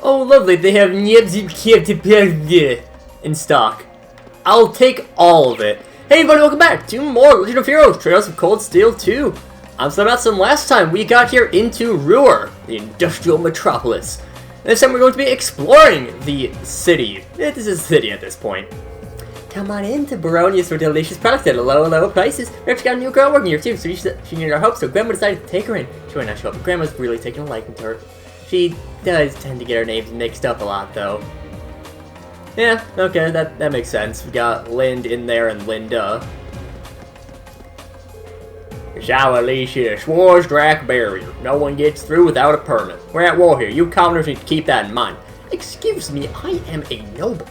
Oh, lovely. They have in stock. I'll take all of it. Hey, everybody, welcome back to more Legend of Heroes, Trails of Cold Steel 2. I'm SlayerMathis, and last time we got here into Roer, the industrial metropolis. And this time we're going to be exploring the city. This is a city at this point. Come on in to Baronius for delicious products at low prices. We actually got a new girl working here too, so she needed our help, so Grandma decided to take her in. She might not show up, but Grandma's really taking a liking to her. She does tend to get her names mixed up a lot, though. Yeah, okay, that makes sense. We got Lind in there and Linda. It's our Alicia Schwarzdrack barrier. No one gets through without a permit. We're at war here. You commoners need to keep that in mind. Excuse me, I am a noble.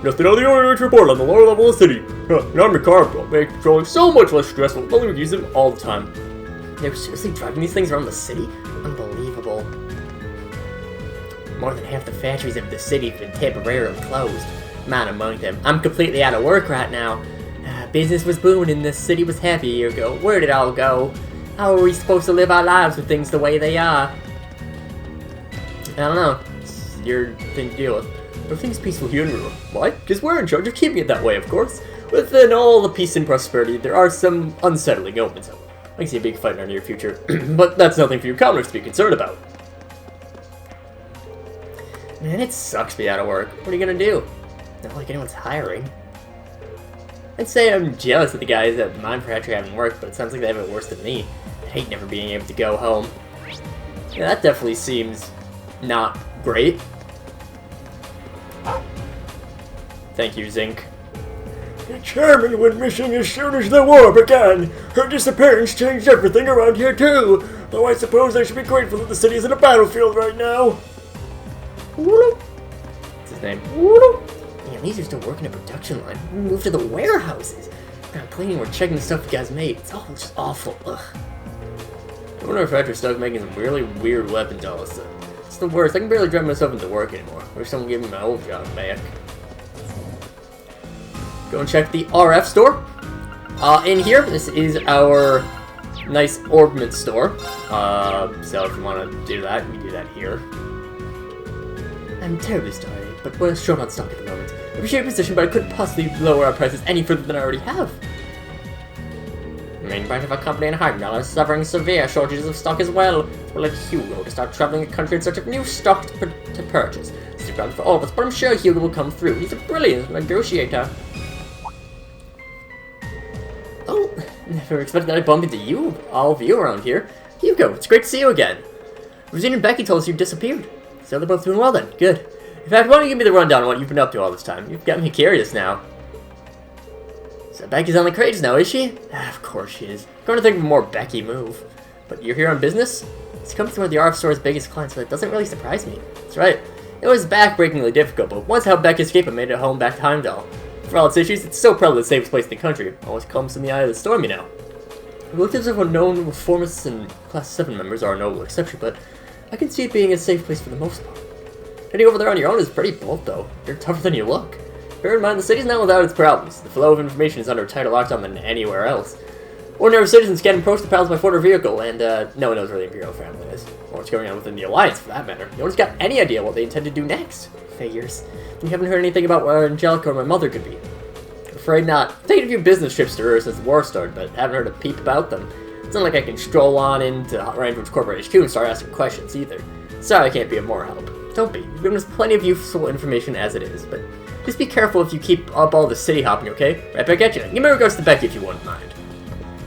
Nothing on the order to report on the lower level of the city. An army car will make patrolling so much less stressful. Only we use them all the time. They're seriously driving these things around the city? Unbelievable. More than half the factories of the city have been temporarily closed. Mine among them. I'm completely out of work right now. Business was booming and the city was happy a year ago. Where did it all go? How are we supposed to live our lives with things the way they are? I don't know. It's your thing to deal with. Everything's peaceful here in Roer. Why? Because we're in charge of keeping it that way, of course. Within all the peace and prosperity, there are some unsettling elements. I can see a big fight in our near future, but that's nothing for you commoners to be concerned about. Man, it sucks to be out of work. What are you gonna do? Not like anyone's hiring. I'd say I'm jealous of the guys at mine for actually having work, but it sounds like they have it worse than me. I hate never being able to go home. Yeah, that definitely seems not great. Thank you, Zinc. The chairman went missing as soon as the war began. Her disappearance changed everything around here too. Though I suppose I should be grateful that the city is in a battlefield right now. What's his name? Damn, these are still working a production line. We moved to the warehouses. We're not cleaning, we're checking the stuff you guys made. It's all just awful. Ugh. I wonder if after stuff making some really weird weapons all of a sudden. It's the worst. I can barely drive myself into work anymore. I wish someone gave me my old job back. Go and check the RF store. In here, this is our nice ornament store. So if you want to do that, you can do that here. I'm terribly sorry, but we're short on stock at the moment. I appreciate your position, but I couldn't possibly lower our prices any further than I already have. The main branch of our company in Heimdall is suffering severe shortages of stock as well. We're like Hugo to start traveling the country in search of new stock to purchase. It's a problem for all of us, but I'm sure Hugo will come through. He's a brilliant negotiator. Oh, never expected I'd bump into you, all of you around here. Hugo, it's great to see you again. Rosine and Becky told us you disappeared. So they're both doing well then, good. In fact, why don't you give me the rundown on what you've been up to all this time? You've got me curious now. So Becky's on the crates now, is she? Of course she is. I'm going to think of a more Becky move. But you're here on business? This comes to one of the RF store's biggest clients, so it doesn't really surprise me. That's right. It was backbreakingly difficult, but once how Becky escaped and made it home back to Heimdall. For all its issues, it's still probably the safest place in the country. Always comes in the eye of the storm, you know. Relatives of unknown reformists and Class 7 members are a noble exception, but I can see it being a safe place for the most part. Heading over there on your own is pretty bold, though. You're tougher than you look. Bear in mind, the city's not without its problems. The flow of information is under tighter lockdown than anywhere else. Ordinary citizens can't approach the palace by foot or vehicle, and no one knows where the Imperial family is. Or what's going on within the Alliance, for that matter. No one's got any idea what they intend to do next. Figures. We haven't heard anything about where Angelica or my mother could be. Afraid not. I've taken a few business trips to Roer since the war started, but haven't heard a peep about them. It's not like I can stroll on into Randwood's corporate HQ and start asking questions either. Sorry I can't be of more help. Don't be. You've given us plenty of useful information as it is, but just be careful if you keep up all the city hopping, okay? Right back at you. Give my regards to Becky if you wouldn't mind.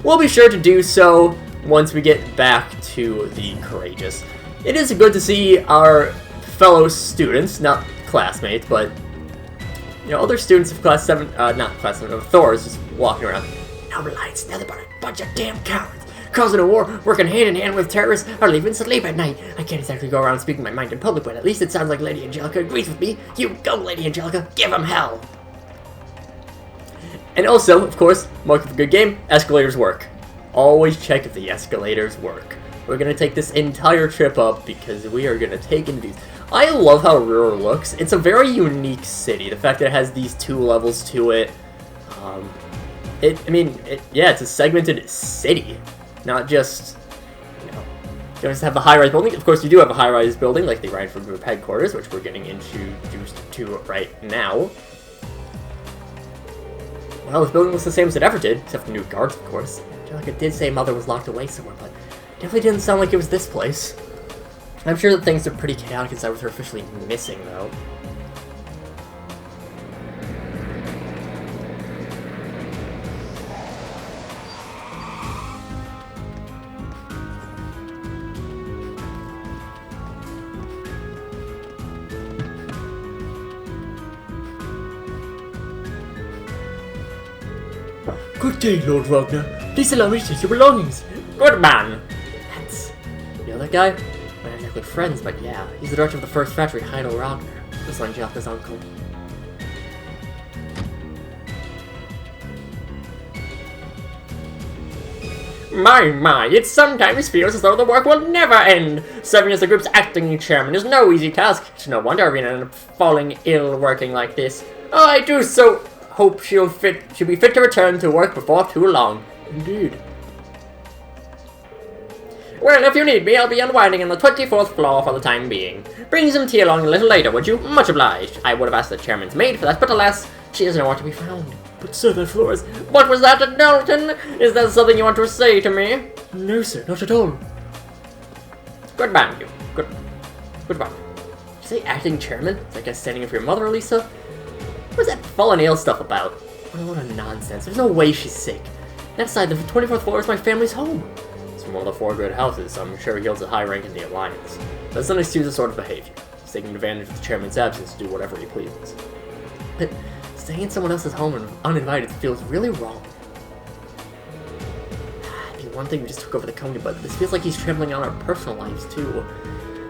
We'll be sure to do so once we get back to the Courageous. It is good to see our fellow students, not classmates, but you know, other students of Class 7, not Class 7, of Thor's just walking around. No lights, nothing but a bunch of damn cowards. Causing a war, working hand in hand with terrorists, hardly even sleep at night. I can't exactly go around speaking my mind in public, but at least it sounds like Lady Angelica agrees with me. You go, Lady Angelica, give him hell! And also, of course, mark of a good game, escalators work. Always check if the escalators work. We're gonna take this entire trip up because we are gonna take in these. I love how Roer looks. It's a very unique city. The fact that it has these two levels to it. Yeah, it's a segmented city. Not just, you know, You always have the high-rise building. Of course, you do have a high-rise building, like the Rhineford Group headquarters, which we're getting introduced to right now. Well, this building looks the same as it ever did, except for new guards, of course. Angelica did say Mother was locked away somewhere, but definitely didn't sound like it was this place. I'm sure that things are pretty chaotic inside with her officially missing, though. Good day, Lord Wagner. Please allow me to take your belongings. Good man! That's... You know that guy? We're not exactly friends, but yeah. He's the director of the first factory, Heido Ragnar. This is Angelica's uncle. My, it sometimes feels as though the work will never end. Serving as the group's acting chairman is no easy task. It's no wonder Irina ended up falling ill working like this. Oh, I do so hope she'll be fit to return to work before too long. Indeed. Well, if you need me, I'll be unwinding on the 24th floor for the time being. Bring some tea along a little later, would you? Much obliged. I would have asked the chairman's maid for that, but alas, she is nowhere to be found. But sir, that floor is... What was that, Dalton? Is that something you want to say to me? No, sir, not at all. Goodbye, you. Goodbye. Did you say acting chairman? It's like standing up for your mother, Elisa? What's that fallen ill stuff about? What a load of nonsense. There's no way she's sick. That side, the 24th floor is my family's home. It's from one of the 4 good houses, so I'm sure he holds a high rank in the Alliance. That's an excuse of sort of behavior. He's taking advantage of the chairman's absence to do whatever he pleases. But staying in someone else's home and uninvited feels really wrong. It'd be one thing we just took over the company, but this feels like he's trampling on our personal lives, too.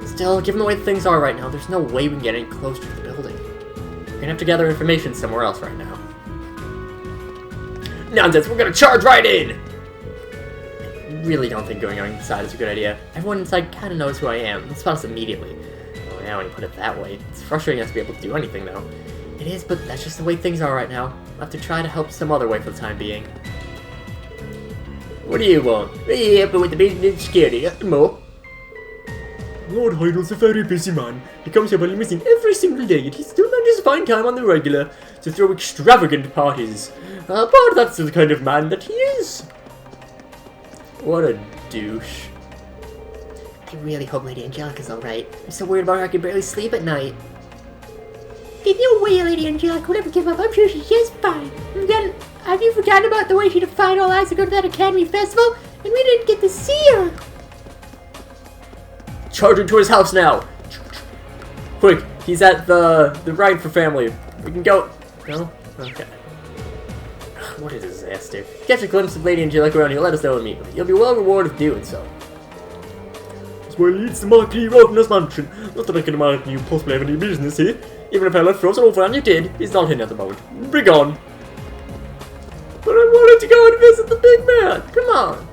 Still, given the way things are right now, there's no way we can get any closer to the building. We're gonna have to gather information somewhere else right now. Nonsense, we're gonna charge right in! I really don't think going inside is a good idea. Everyone inside kinda knows who I am. They'll spot us immediately. Oh yeah, when you put it that way. It's frustrating us to be able to do anything, though. It is, but that's just the way things are right now. I'll have to try to help some other way for the time being. What do you want? Yeah, but with the business security, more. Lord Heidel's a very busy man. He comes here while missing every single day, yet he still manages to find time on the regular to throw extravagant parties. But that's the kind of man that he is. What a douche. I really hope Lady Angelica's alright. I'm so worried about her I can barely sleep at night. There's no way Lady Angelica would ever give up. I'm sure she's just fine. Have you forgotten about the way she defied all odds to go to that Academy Festival? And we didn't get to see her! Charge him to his house now! Quick, he's at the ride for family. We can go. No? Okay. What a disaster. Catch a glimpse of Lady Angelica around here, let us know immediately. You'll be well rewarded for doing so. That's where leads the Marquis Wagner's mansion. Not that I can imagine you possibly have any business here. Even if I left frozen over and you did, he's not in at the moment. Be gone. But I wanted to go and visit the big man. Come on.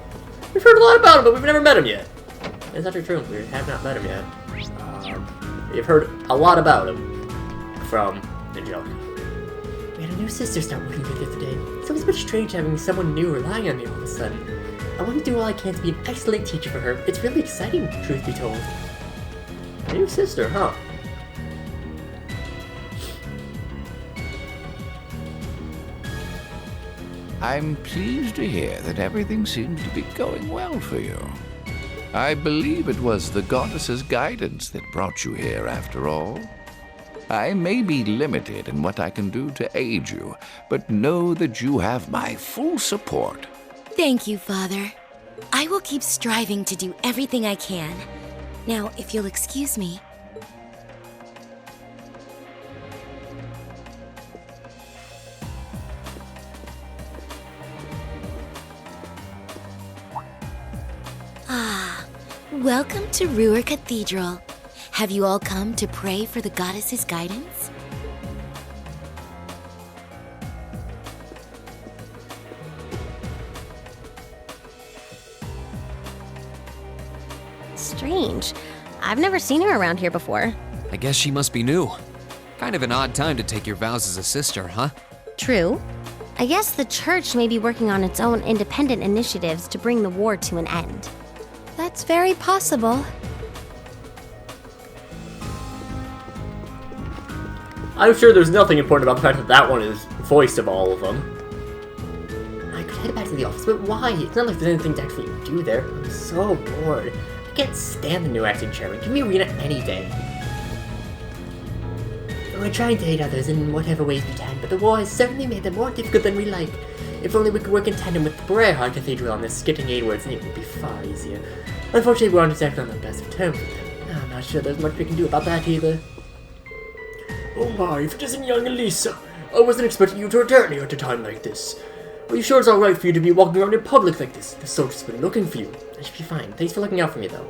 We've heard a lot about him, but we've never met him yet. It's actually true. We have not met him yet. We've heard a lot about him from Angelica. We had a new sister start working with us today. It's always a bit strange having someone new relying on me all of a sudden. I want to do all I can to be an excellent teacher for her. It's really exciting, truth be told. New sister, huh? I'm pleased to hear that everything seems to be going well for you. I believe it was the goddess's guidance that brought you here after all. I may be limited in what I can do to aid you, but know that you have my full support. Thank you, Father. I will keep striving to do everything I can. Now, if you'll excuse me. Welcome to Roer Cathedral. Have you all come to pray for the goddess's guidance? Strange. I've never seen her around here before. I guess she must be new. Kind of an odd time to take your vows as a sister, huh? True. I guess the church may be working on its own independent initiatives to bring the war to an end. That's very possible. I'm sure there's nothing important about the fact that that one is voiced of all of them. I could head back to the office, but why? It's not like there's anything to actually do there. I'm so bored. I can't stand the new acting chairman. Give me Rena any day. We're trying to aid others in whatever ways we can, but the war has certainly made them more difficult than we like. If only we could work in tandem with the Roer Cathedral on this skitting aid words, and it would be far easier. Unfortunately, we aren't exactly on the best of terms with them. I'm not sure there's much we can do about that either. Oh my, if it isn't young Elisa. I wasn't expecting you to return here at a time like this. Are you sure it's alright for you to be walking around in public like this? The soldiers have been looking for you. I should be fine. Thanks for looking out for me, though.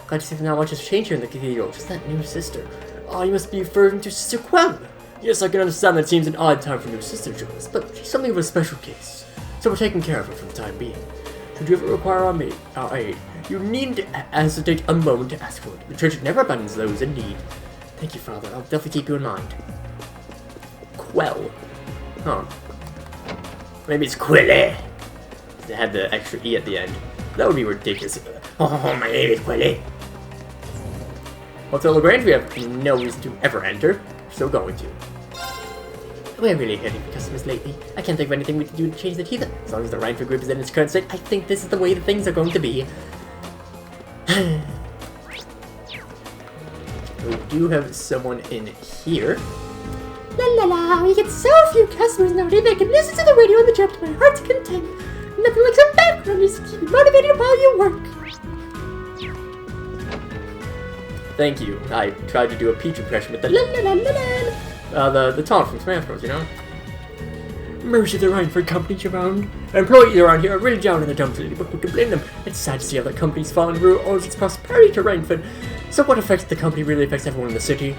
Glad to see that not much has changed here in the cathedral. Just that new sister. Oh, you must be referring to Sister Quell. Yes, I can understand that it seems an odd time for new sister joins, but she's something of a special case. So we're taking care of her for the time being. Should you ever require our aid, you needn't hesitate a moment to ask for it. The church never abandons those in need. Thank you, Father. I'll definitely keep you in mind. Quell. Huh. Maybe it's Quelle. They had the extra E at the end. That would be ridiculous. Oh, my name is Quelle. Well, to LaGrange, we have no reason to ever enter. We're still going to. We're really hurting for customers lately. I can't think of anything we can do to change that either. As long as the Rhineford group is in its current state, I think this is the way that things are going to be. We do have someone in here. La la la, we get so few customers nowadays that can listen to the radio on the job to my heart's content. Nothing like some background music to keep you motivated while you work. Thank you. I tried to do a Peach impression with the La la la la la. The taunt from Smash Bros, you know? Mercy, there aren't for companies around. Employees around here are really down in the dumps lately, but who can blame them? It's sad to see how the company's fallen through owes its prosperity to Rhineford. So what affects the company really affects everyone in the city.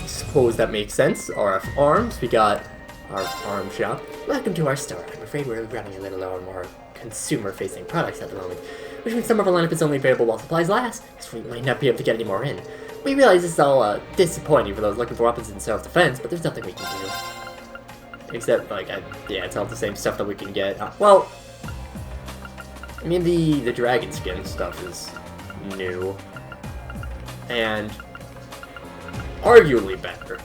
Suppose that makes sense. RF Arms, we got our arm shop. Welcome to our store. I'm afraid we're running a little low on more consumer-facing products at the moment, which means some of our lineup is only available while supplies last, so we might not be able to get any more in. We realize this is all disappointing for those looking for weapons in self-defense, but there's nothing we can do. Except, like, yeah, it's all the same stuff that we can get. Well, I mean, the dragon skin stuff is new. And arguably better.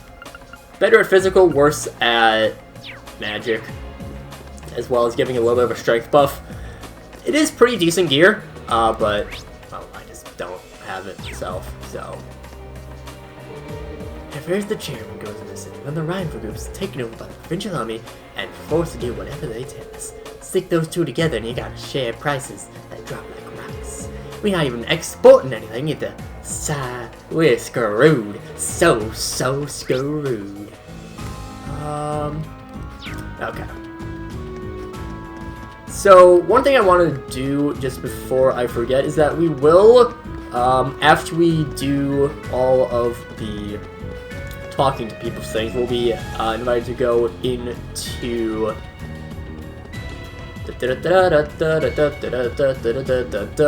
Better at physical, worse at magic. As well as giving a little bit of a strength buff. It is pretty decent gear, but, well, I just don't have it myself, so. If there's the chairman goes in the city, then the Rhineford group is taken over by the provincial army and forced to do whatever they tell us. Stick those two together and you gotta share prices that drop like rocks. We're not even exporting anything either. We're screwed. So screwed. Okay. So, one thing I want to do just before I forget is that we will, after we do all of the talking to people things, we'll be invited to go into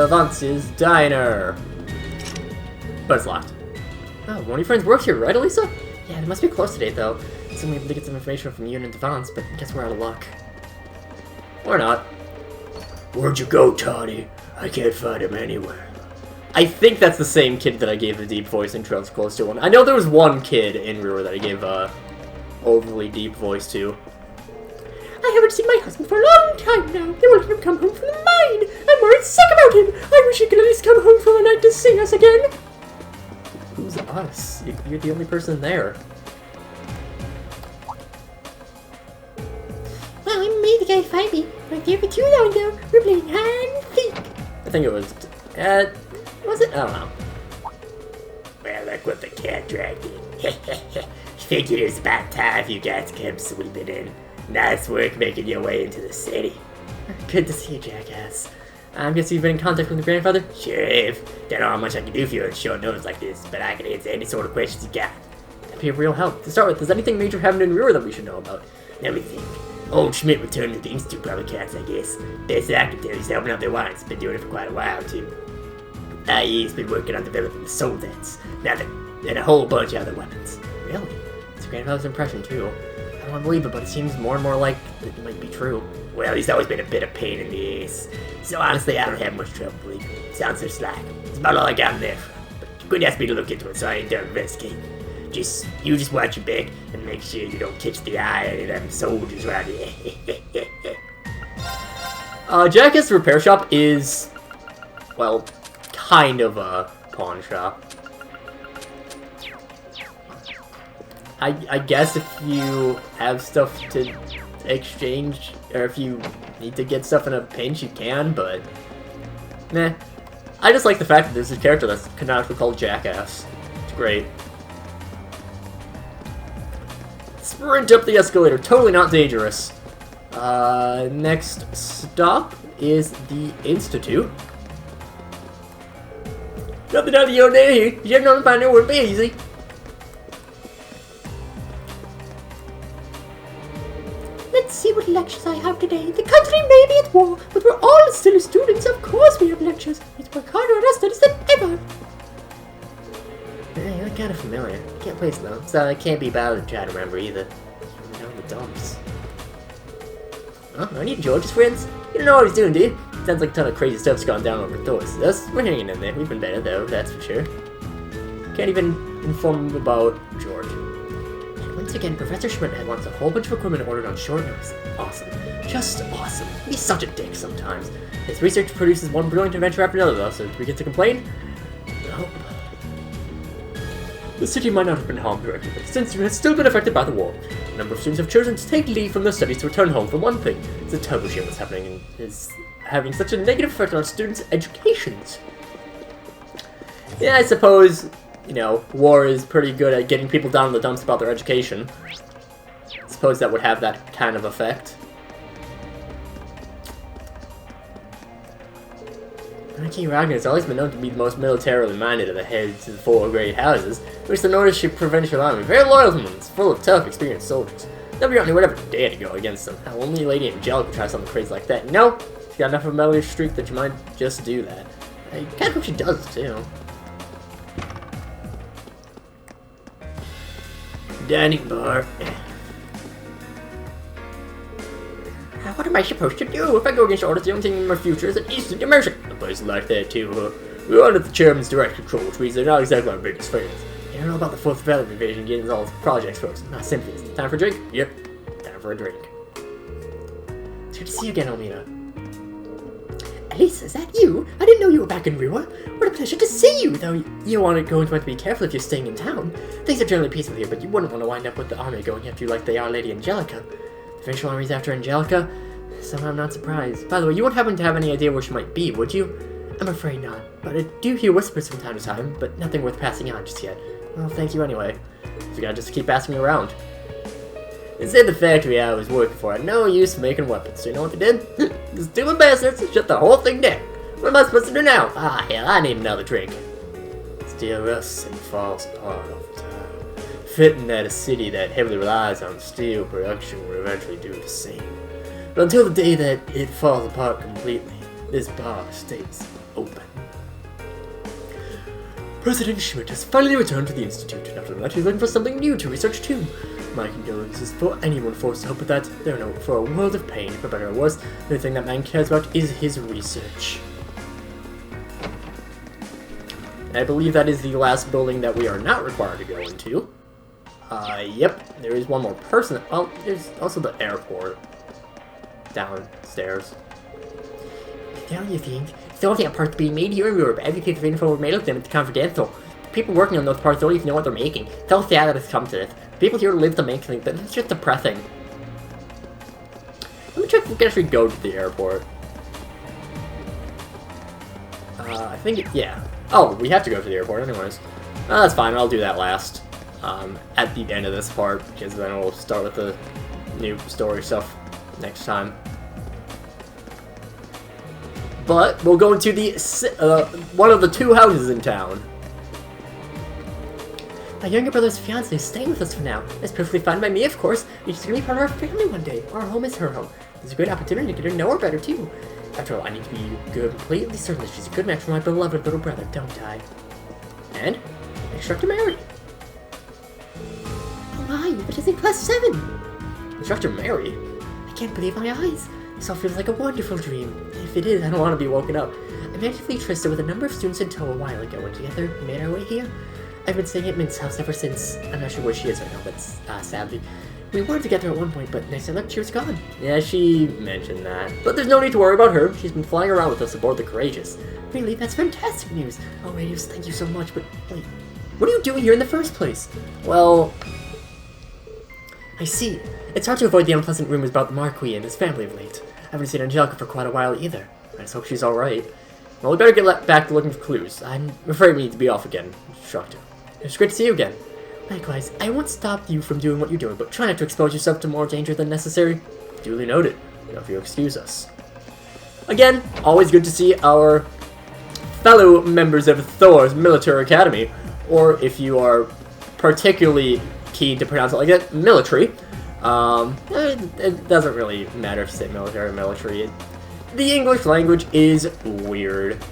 Vance's Diner. But it's locked. Oh, one of your friends works here, right, Elisa? Yeah, they must be closed today, though. So we able to get some information from you and Devance, but I guess we're out of luck. Or not. Where'd you go, Toddy? I can't find him anywhere. I think that's the same kid that I gave the deep voice intro close to one. I know there was one kid in Roer that I gave a overly deep voice to. I haven't seen my husband for a long time now. They won't let him come home from the mine. I'm worried sick about him. I wish he could at least come home for the night to see us again. Who's us? You're the only person there. Well, I made the guy find me. Right there for too long now. We're playing hide and seek. I think it was... was it? I don't know. Well, look what the cat dragged in. Figured it's about time you guys came sweeping in. Nice work making your way into the city. Good to see you, jackass. I'm guessing you've been in contact with your grandfather? Sure have. Don't know how much I can do for you on short notice like this, but I can answer any sort of questions you got. That'd be a real help. To start with, is anything major happened in Roer that we should know about? Let me think. Old Schmidt returned to the Institute Public Cats, I guess. Best I can tell, he's helping out their wines. Been doing it for quite a while, too. IE's been working on developing the soul dance, and a whole bunch of other weapons. Really? It's your grandfather's impression, too. I don't believe it, but it seems more and more like it might be true. Well, he's always been a bit of pain in the ass. So honestly, I don't have much trouble believing him. Sounds so slack. It's about all I got in there. But you couldn't ask me to look into it, so I ain't done investigating. You just watch your back and make sure you don't catch the eye of any of them soldiers around here. Jackass Repair Shop is, well, kind of a pawn shop. I guess if you have stuff to exchange, or if you need to get stuff in a pinch, you can, but meh. I just like the fact that there's a character that's canonically called Jackass. It's great. Sprint up the escalator, totally not dangerous. Next stop is the Institute. Nothing out of the ordinary here. You have nothing to find out where it be easy. Let's see what lectures I have today. The country may be at war, but we're all still students. Of course we have lectures. It's work harder on our studies than ever. You look kind of familiar. Can't place though, so it can't be bad to try to remember either. Down the dumps. Oh, I need George's friends. You don't know what he's doing, do you? Sounds like a ton of crazy stuff's gone down over Thor's. Us, we're hanging in there. We've been better though, that's for sure. Can't even inform him about George. And once again, Professor Schmidt wants a whole bunch of equipment ordered on short notice. Awesome. Just awesome. He's such a dick sometimes. His research produces one brilliant invention after another though, so do we get to complain? Nope. The city might not have been harmed directly, but since it has still been affected by the war. A number of students have chosen to take leave from their studies to return home for one thing. It's a terrible shame what's happening and is having such a negative effect on our students' educations. Yeah, I suppose, you know, war is pretty good at getting people down in the dumps about their education. I suppose that would have that kind of effect. King Ragnar has always been known to be the most militarily minded of the heads of the four great houses, which the Nordish provincial army, very loyal to them, it's full of tough, experienced soldiers. Nobody around here would ever dare to go against them. Hell, only Lady Angelica would try something crazy like that. No, she's got enough of a melody streak that you might just do that. I kind of hope she does, too. Dining bar. What am I supposed to do? If I go against orders, the only thing in my future is an instant immersion. A place like that too, we're under the chairman's direct control, which means they're not exactly our biggest fans. You don't know about the Fourth Valley invasion getting all its projects frozen. Not simply. Time for a drink? Yep. Time for a drink. It's good to see you again, Almina. Elisa, is that you? I didn't know you were back in Roer. What a pleasure to see you, though. You're going to be careful if you're staying in town. Things are generally peaceful here, but you wouldn't want to wind up with the army going after you like they are Lady Angelica. The provincial army's after Angelica? Somehow I'm not surprised. By the way, you won't happen to have any idea where she might be, would you? I'm afraid not. But I do hear whispers from time to time, but nothing worth passing on just yet. Well, thank you anyway. You gotta just keep asking me around. Inside the factory I was working for had no use for making weapons, so you know what they did? These stupid bastards shut the whole thing down. What am I supposed to do now? Ah, hell, I need another drink. Steel rusts and falls apart all the time. Fitting that a city that heavily relies on steel production will eventually do the same. But until the day that it falls apart completely, this bar stays open. President Schmidt has finally returned to the Institute, and after that he's looking for something new to research too. My condolences for anyone forced to help with that. They're no for a world of pain, for better or worse. The only thing that man cares about is his research. I believe that is the last building that we are not required to go into. Yep, there is one more person. Oh, there's also the airport. Downstairs. Don't you think? The only parts being made here in Europe, every piece of info we're made of them, it's confidential. The people working on those parts don't even know what they're making. It's all sad that it's come to this. The people here live to make things, but it's just depressing. Let me check if we can actually go to the airport. I think, yeah. Oh, we have to go to the airport anyways. Oh, that's fine, I'll do that last. At the end of this part, because then we'll start with the new story stuff next time. But we'll go into the one of the two houses in town. My younger brother's fiance is staying with us for now. It's perfectly fine by me, of course. She's gonna be part of our family one day. Our home is her home. It's a great opportunity to get to know her better too. After all, I need to be completely certain that she's a good match for my beloved little brother, don't I? And Instructor Mary. Oh my, but it's in class 7. Instructor Mary. I can't believe my eyes. This all feels like a wonderful dream. If it is, I don't want to be woken up. I magically trusted with a number of students in tow a while ago, and together we made our way here. I've been staying at Mint's house ever since. I'm not sure where she is right now, but sadly. We were together at one point, but next I looked, she was gone. Yeah, she mentioned that. But there's no need to worry about her. She's been flying around with us aboard the Courageous. Really? That's fantastic news. Oh, Radius, thank you so much, but wait. What are you doing here in the first place? Well, I see. It's hard to avoid the unpleasant rumors about the Marquis and his family of late. I haven't seen Angelica for quite a while either. I just hope she's alright. Well, we better get back to looking for clues. I'm afraid we need to be off again. Shocked you. It's great to see you again. Likewise, I won't stop you from doing what you're doing, but try not to expose yourself to more danger than necessary. Duly noted. Now if you'll excuse us. Again, always good to see our fellow members of Thor's Military Academy, or if you are particularly keen to pronounce it like that, military. It doesn't really matter if you say military or military. The English language is weird.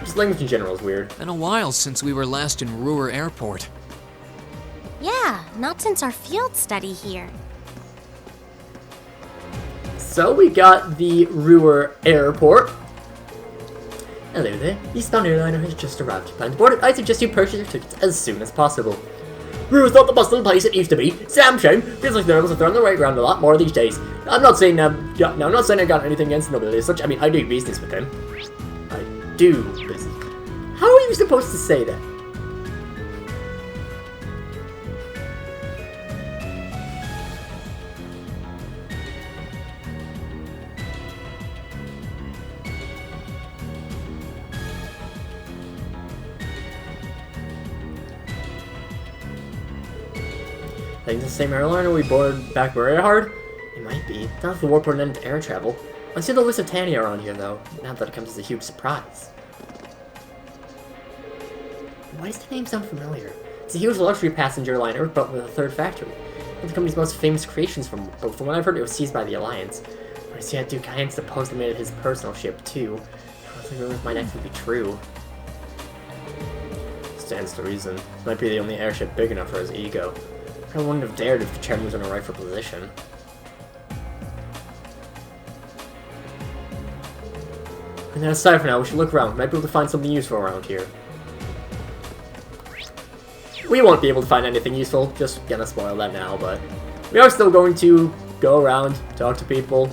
Just language in general is weird. Been a while since we were last in Roer Airport. Yeah, not since our field study here. So we got the Roer Airport. Hello there. The Eastbound airliner has just arrived. You plan to board it? I suggest you purchase your tickets as soon as possible. Roer's not the bustling place it used to be. Sam shame. Feels like the rebels are throwing the right around a lot more these days. I'm not saying I'm not saying I got anything against nobility as such. I mean, I do business with them. I do business. How are you supposed to say that? I think it's the same airliner we boarded back very hard? It might be. Not if the warport ended air travel. I see the Lusitania around here though. Not that it comes as a huge surprise. Why does the name sound familiar? It's a huge luxury passenger liner, but with a third factory. One of the company's most famous creations from what I've heard, it was seized by the Alliance. When I see that Duke Hines supposedly made it his personal ship too. I don't think rumors might actually be true. Stands to reason. Might be the only airship big enough for his ego. I wouldn't have dared if the chairman was in a rightful position. And then aside for now, we should look around. We might be able to find something useful around here. We won't be able to find anything useful, just gonna spoil that now, but we are still going to go around, talk to people.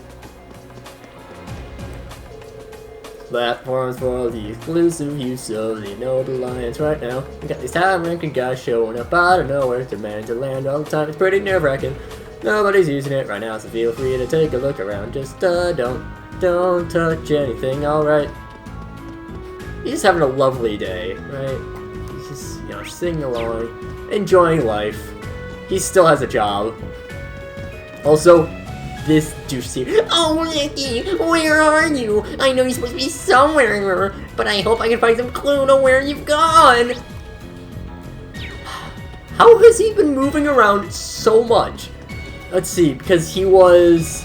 Platforms for the exclusive use of the Noble Alliance right now. We got these high-ranking guys showing up out of nowhere, demanding to land all the time. It's pretty nerve-wracking. Nobody's using it right now, so feel free to take a look around. Just don't touch anything, alright? He's just having a lovely day, right? He's just, you know, singing along, enjoying life. He still has a job. Also, this douche here. Oh, Nicky, where are you? I know you're supposed to be somewhere, but I hope I can find some clue to where you've gone. How has he been moving around so much? Let's see, because he was...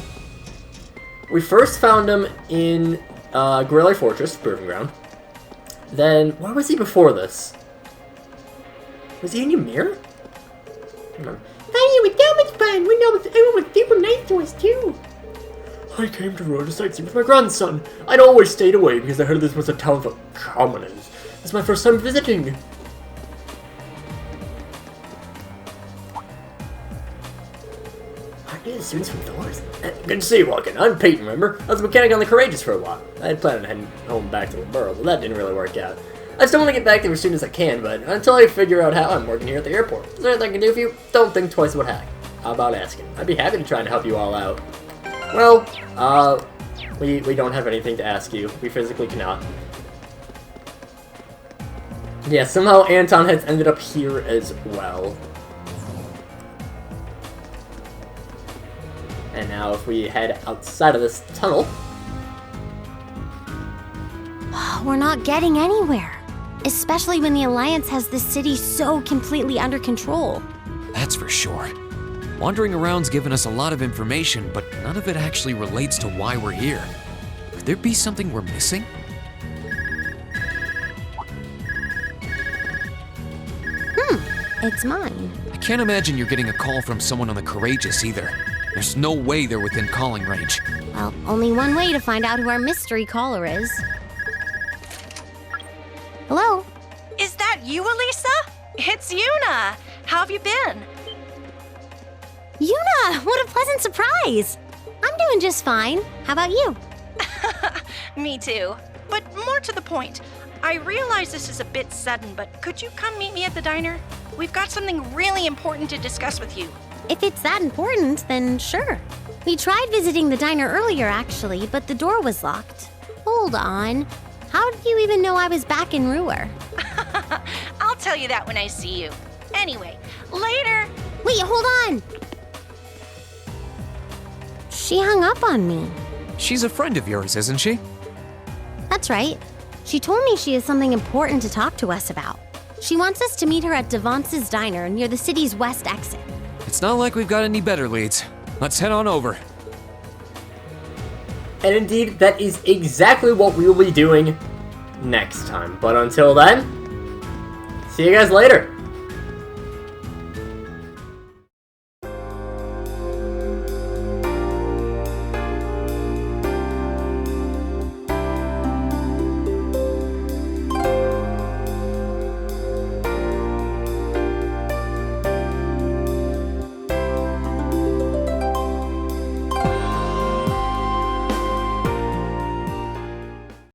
We first found him in Guerrilla Fortress, Proving Ground. Then, where was he before this? Was he in Ymir? Hey, it was so much fun. Everyone was super nice to us, too. I came to Roer to sightsee with my grandson. I'd always stayed away because I heard this was a town for commoners. It's my first time visiting. Aren't you the students from Thor's? Good to see you, Walken. I'm Peyton, remember? I was a mechanic on the Courageous for a while. I had planned on heading home back to the borough, but that didn't really work out. I still want to get back there as soon as I can, but until I figure out how, I'm working here at the airport. Is there anything I can do for you? Don't think twice about how about asking. I'd be happy to try and help you all out. Well, we don't have anything to ask you. We physically cannot. Yeah, somehow Anton has ended up here as well. And now if we head outside of this tunnel... We're not getting anywhere. Especially when the Alliance has the city so completely under control. That's for sure. Wandering around's given us a lot of information, but none of it actually relates to why we're here. Could there be something we're missing? It's mine. I can't imagine you're getting a call from someone on the Courageous either. There's no way they're within calling range. Well, only one way to find out who our mystery caller is. Hello? Is that you, Elisa? It's Yuna. How have you been? Yuna! What a pleasant surprise! I'm doing just fine. How about you? Me too. But more to the point, I realize this is a bit sudden, but could you come meet me at the diner? We've got something really important to discuss with you. If it's that important, then sure. We tried visiting the diner earlier, actually, but the door was locked. Hold on. How did you even know I was back in Roer? I'll tell you that when I see you. Anyway, later. Wait, hold on! She hung up on me. She's a friend of yours, isn't she? That's right. She told me she has something important to talk to us about. She wants us to meet her at Devance's diner near the city's west exit. It's not like we've got any better leads. Let's head on over. And indeed, that is exactly what we will be doing next time. But until then, see you guys later.